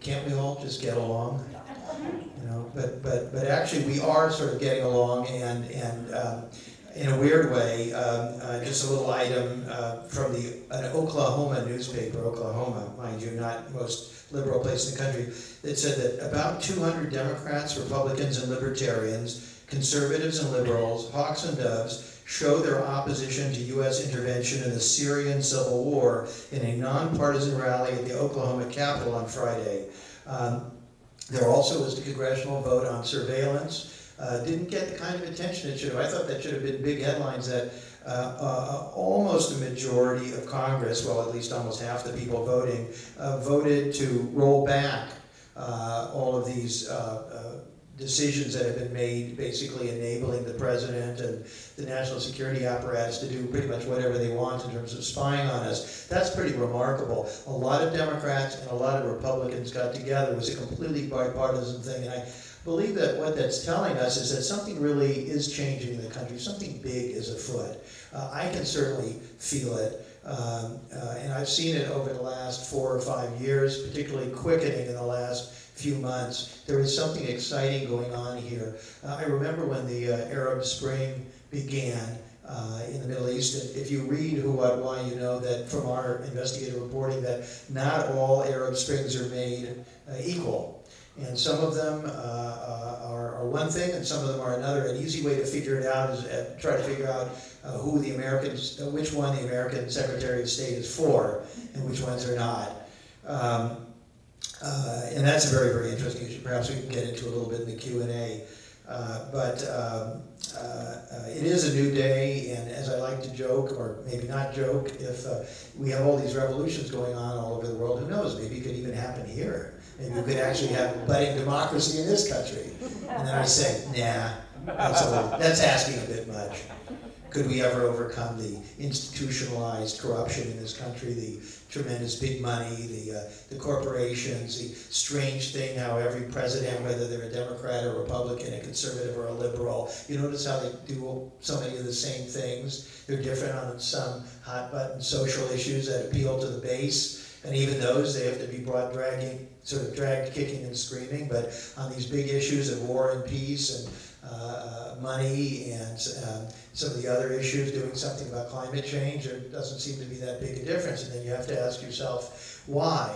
can't we all just get along? You know, but actually we are sort of getting along, and in a weird way, just a little item from an Oklahoma newspaper, Oklahoma, mind you, not most liberal place in the country, that said that about 200 Democrats, Republicans, and Libertarians, conservatives and liberals, hawks and doves, show their opposition to U.S. intervention in the Syrian civil war in a nonpartisan rally at the Oklahoma Capitol on Friday. There also was the congressional vote on surveillance. Didn't get the kind of attention it should have. I thought that should have been big headlines that almost a majority of Congress, well, at least almost half the people voting, voted to roll back all of these decisions that have been made, basically enabling the president and the national security apparatus to do pretty much whatever they want in terms of spying on us. That's pretty remarkable. A lot of Democrats and a lot of Republicans got together. It was a completely bipartisan thing, and I believe that what that's telling us is that something really is changing in the country. Something big is afoot. I can certainly feel it, and I've seen it over the last 4 or 5 years, particularly quickening in the last few months. There is something exciting going on here. I remember when the Arab Spring began in the Middle East, and if you read Who, What, Why, you know that from our investigative reporting that not all Arab Springs are made equal. And some of them are one thing, and some of them are another. An easy way to figure it out is try to figure out who the Americans, which one the American Secretary of State is for, and which ones are not. And that's a very, very interesting issue. Perhaps we can get into a little bit in the Q&A. But it is a new day, and as I like to joke, or maybe not joke, if we have all these revolutions going on all over the world, who knows, maybe it could even happen here. Maybe we could actually have budding democracy in this country. And then I say, nah, that's asking a bit much. Could we ever overcome the institutionalized corruption in this country, the tremendous big money, the corporations, the strange thing how every president, whether they're a Democrat or a Republican, a conservative or a liberal, you notice how they do so many of the same things. They're different on some hot-button social issues that appeal to the base, and even those they have to be dragged kicking and screaming. But on these big issues of war and peace and money and some of the other issues, doing something about climate change, there doesn't seem to be that big a difference. And then you have to ask yourself, why?